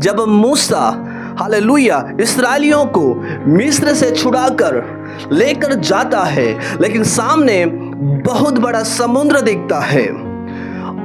जब मूसा हालेलुया इस्राएलियों को मिस्र से छुड़ाकर लेकर जाता है, लेकिन सामने बहुत बड़ा समुद्र दिखता है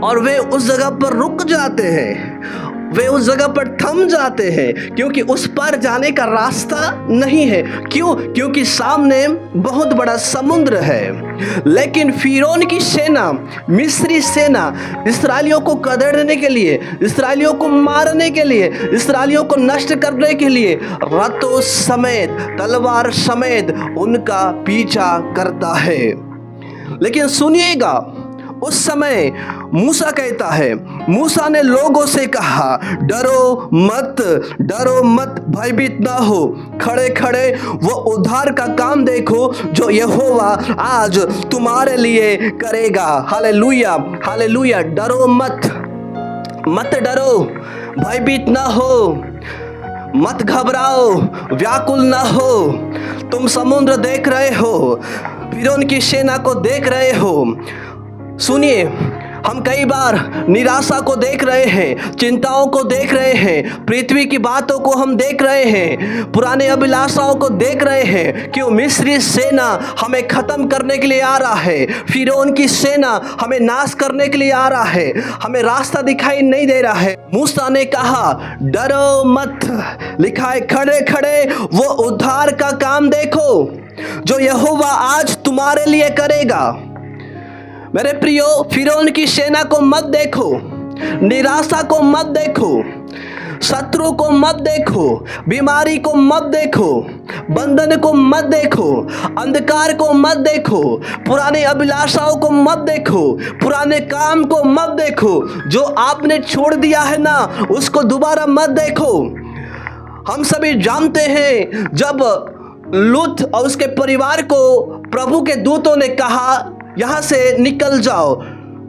और वे उस जगह पर रुक जाते हैं, वे उस जगह पर थम जाते हैं, क्योंकि उस पर जाने का रास्ता नहीं है। क्यों? क्योंकि सामने बहुत बड़ा समुद्र है। लेकिन फिरौन की सेना, मिस्री सेना इस्राएलियों को कदड़ने के लिए, इस्राएलियों को मारने के लिए, इस्राएलियों को नष्ट करने के लिए रथों समेत, तलवार समेत उनका पीछा करता है। लेकिन सुनिएगा, उस समय मूसा कहता है, मूसा ने लोगों से कहा, डरो मत, भयभीत ना हो, खड़े खड़े वो उद्धार का काम देखो जो यहोवा आज तुम्हारे लिए करेगा। Hallelujah, hallelujah. डरो मत डरो, भयभीत ना हो, मत घबराओ, व्याकुल ना हो। तुम समुद्र देख रहे हो, फिरौन की सेना को देख रहे हो। सुनिए, हम कई बार निराशा को देख रहे हैं, चिंताओं को देख रहे हैं, पृथ्वी की बातों को हम देख रहे हैं, पुराने अभिलाषाओं को देख रहे हैं। क्यों? मिस्री सेना हमें खत्म करने के लिए आ रहा है, फिरौन की सेना हमें नाश करने के लिए आ रहा है, हमें रास्ता दिखाई नहीं दे रहा है। मूसा ने कहा, डरो मत, लिखा है खड़े खड़े वो उद्धार का काम देखो जो यहोवा आज तुम्हारे लिए करेगा। मेरे प्रियो, फिरौन की सेना को मत देखो, निराशा को मत देखो, शत्रु को मत देखो, बीमारी को मत देखो, बंधन को मत देखो, अंधकार को मत देखो, पुराने अभिलाषाओं को मत देखो, पुराने काम को मत देखो। जो आपने छोड़ दिया है ना, उसको दोबारा मत देखो। हम सभी जानते हैं, जब लूत और उसके परिवार को प्रभु के दूतों ने कहा, यहाँ से निकल जाओ,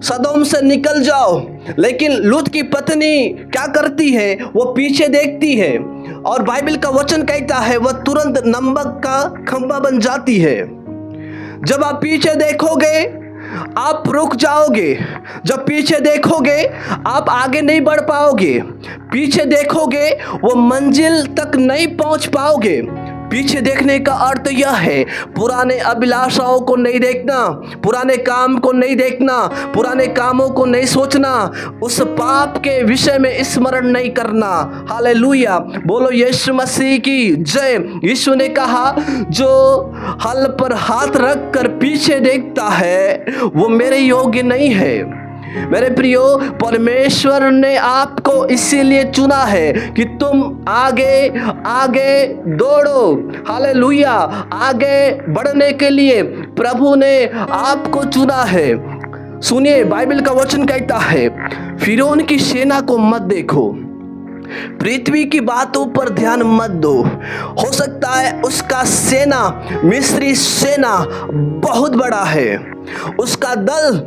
सदोम से निकल जाओ, लेकिन लूत की पत्नी क्या करती है? वो पीछे देखती है और बाइबल का वचन कहता है वह तुरंत नमक का खंभा बन जाती है। जब आप पीछे देखोगे आप रुक जाओगे, जब पीछे देखोगे आप आगे नहीं बढ़ पाओगे, पीछे देखोगे वो मंजिल तक नहीं पहुंच पाओगे। पीछे देखने का अर्थ यह है, पुराने अभिलाषाओं को नहीं देखना, पुराने काम को नहीं देखना, पुराने कामों को नहीं सोचना, उस पाप के विषय में स्मरण नहीं करना। हालेलुया, बोलो यीशु मसीह की जय। यीशु ने कहा, जो हल पर हाथ रख कर पीछे देखता है वो मेरे योग्य नहीं है। मेरे प्रियो, परमेश्वर ने आपको इसीलिए चुना है कि तुम आगे दौड़ो। हालेलुया, आगे बढ़ने के लिए प्रभु ने आपको चुना है। सुनिए, बाइबल का वचन कहता है, फिरौन की सेना को मत देखो, पृथ्वी की बातों पर ध्यान मत दो। हो सकता है उसका सेना, मिस्री सेना बहुत बड़ा है, उसका दल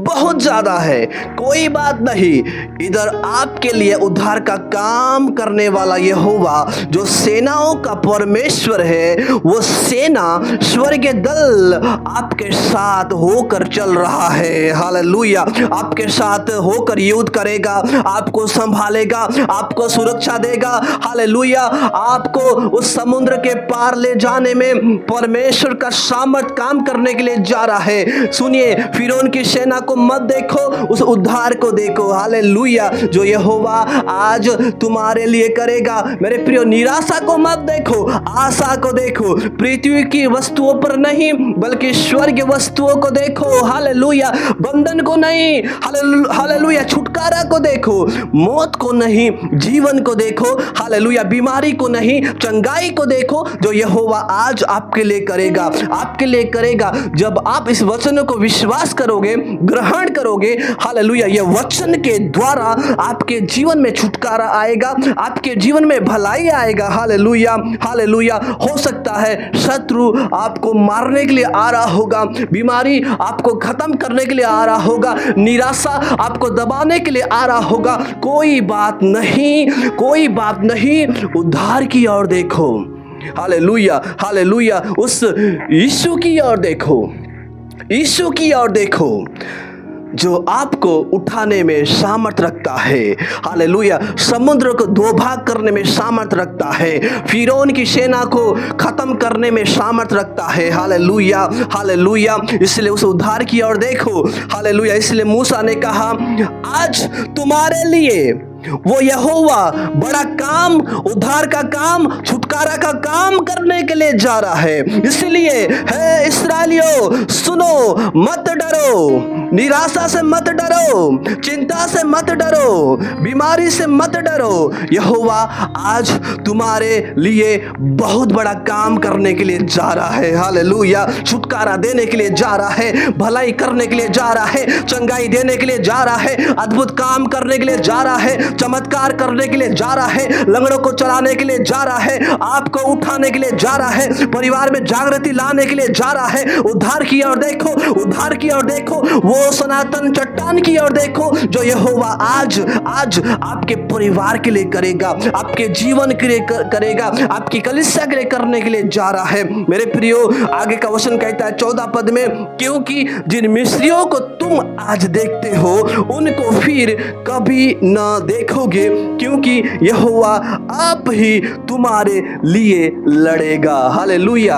बहुत ज्यादा है, कोई बात नहीं। इधर आपके लिए उद्धार का काम करने वाला यहोवा, जो सेनाओं का परमेश्वर है, वो सेना स्वर्गीय दल आपके साथ होकर चल रहा है। हालेलुया, आपके साथ होकर युद्ध करेगा, आपको संभालेगा, आपको सुरक्षा देगा। हालेलुया, आपको उस समुद्र के पार ले जाने में परमेश्वर का सामर्थ काम करने के लिए जा रहा है। सुनिए, फिरौन की सेना को मत देखो, उस उद्धार को देखो। हालेलुया, जो यहोवा आज तुम्हारे लिए करेगा। मेरे प्रियो, निराशा को मत देखो, आशा को देखो। पृथ्वी की वस्तुओं पर नहीं बल्कि स्वर्ग वस्तुओं को देखो। हालेलुया, बंधन को नहीं, हालेलुया, छुटकारा को देखो, मौत को नहीं, जीवन को देखो। हालेलुया, बीमारी को नहीं, चंगाई को देखो, जो यहोवा आज आपके लिए करेगा, आपके लिए करेगा। जब आप इस वचन को विश्वास करोगे, ग्रहण करोगे, हालेलुया, यह वचन के द्वारा आपके जीवन में छुटकारा आएगा, आपके जीवन में भलाई आएगा। Hallelujah, hallelujah. हो सकता है शत्रु आपको मारने के लिए आ रहा होगा, बीमारी आपको खत्म करने के लिए आ रहा होगा, निराशा आपको दबाने के लिए आ रहा होगा। कोई बात नहीं, कोई बात नहीं, उद्धार की ओर देखो। हालेलुया, हालेलुया, उस यीशु की ओर देखो, यीशु की ओर देखो। जो आपको उठाने में सामर्थ रखता है। हालेलुया। समुद्र को दो भाग करने में सामर्थ रखता है। फिरौन की सेना को खत्म करने में सामर्थ रखता है। Hallelujah, hallelujah. इसलिए उस उद्धार की ओर देखो। हालेलुया। इसलिए मूसा ने कहा, आज तुम्हारे लिए वो यहोवा बड़ा काम, उद्धार का काम, छुटकारा का काम करने के लिए जा रहा है। इसलिए हे इस्राएलियों, सुनो, मत डरो, निराशा से मत डरो, चिंता से मत डरो, बीमारी से मत डरो। यहोवा आज तुम्हारे लिए बहुत बड़ा काम करने के लिए जा रहा है। हालेलुया। छुटकारा देने के लिए जा रहा है, भलाई करने के लिए जा रहा है, चंगाई देने के लिए जा रहा है, अद्भुत काम करने के लिए जा रहा है, चमत्कार करने के लिए जा रहा है, लंगड़ों को चलाने के लिए जा रहा है, आपको उठाने के लिए जा रहा है, परिवार में जागृति लाने के लिए जा रहा है। उद्धार की ओर देखो, उद्धार की ओर देखो, वो सनातन चट्टान की ओर देखो जो यहोवा आज आपके परिवार के लिए करेगा, आपके जीवन के लिए करेगा, आपकी कलीसिया के लिए करने के लिए जा रहा है। मेरे प्रियो, आगे का वचन कहता है 14 पद में, क्योंकि जिन मिस्रियों को तुम आज देखते हो उनको फिर कभी न देखोगे, क्योंकि यहोवा आप ही तुम्हारे लिए लड़ेगा। हालेलुया।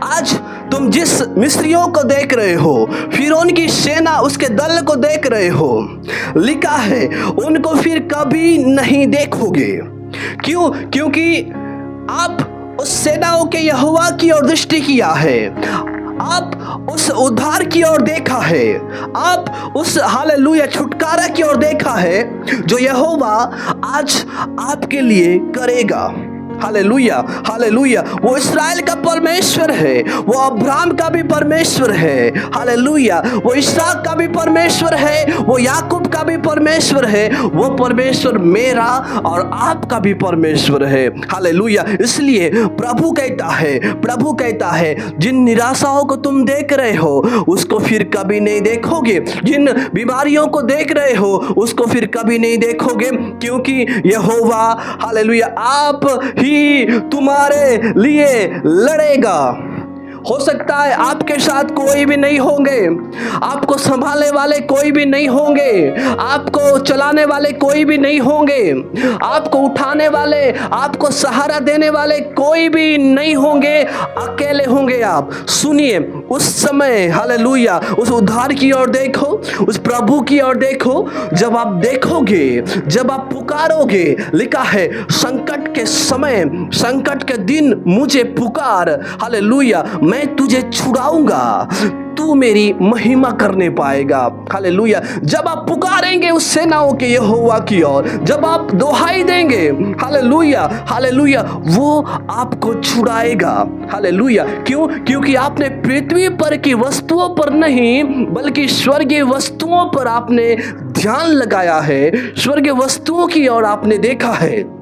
आज तुम जिस मिस्रियों को देख रहे हो, फिरौन की सेना, उसके दल को देख रहे हो, लिखा है उनको फिर कभी नहीं देखोगे। क्यों? क्योंकि आप उस सेनाओं के यहोवा की ओर दृष्टि किया है, आप उस उद्धार की ओर देखा है, आप उस हालेलुया छुटकारा की ओर देखा है जो यहोवा आज आपके लिए करेगा। Hallelujah, hallelujah. वो इस्राएल का परमेश्वर है, वो अब्राहम का भी परमेश्वर है। हालेलुया। वो इसहाक का भी परमेश्वर है, वो याकूब का भी परमेश्वर है, वो परमेश्वर मेरा और आपका भी परमेश्वर है। हालेलुया। इसलिए प्रभु कहता है जिन निराशाओं को तुम देख रहे हो उसको फिर कभी नहीं देखोगे, जिन बीमारियों को देख रहे हो उसको फिर कभी नहीं देखोगे, क्योंकि यहोवा हालेलुया आप ही तुम्हारे लिए लड़ेगा। हो सकता है आपके साथ कोई भी नहीं होंगे, आपको संभालने वाले कोई भी नहीं होंगे, आपको चलाने वाले कोई भी नहीं होंगे, आपको उठाने वाले, आपको सहारा देने वाले कोई भी नहीं होंगे, अकेले होंगे आप। सुनिए, उस समय हालेलुया उस उद्धार की ओर देखो, उस प्रभु की ओर देखो। जब आप देखोगे, जब आप पुकारोगे, लिखा है संकट के समय, संकट के दिन मुझे पुकार, हालेलुया, मैं तुझे छुड़ाऊंगा, तू मेरी महिमा करने पाएगा। हालेलुया। जब आप पुकारेंगे उस सेनाओं के यहोवा की ओर, जब आप दोहाई देंगे, हालेलुया, हालेलुया, वो आपको छुड़ाएगा। हालेलुया। क्यों? क्योंकि आपने पृथ्वी पर की वस्तुओं पर नहीं बल्कि स्वर्गीय वस्तुओं पर आपने ध्यान लगाया है, स्वर्गीय वस्तुओं की ओर आपने देखा है।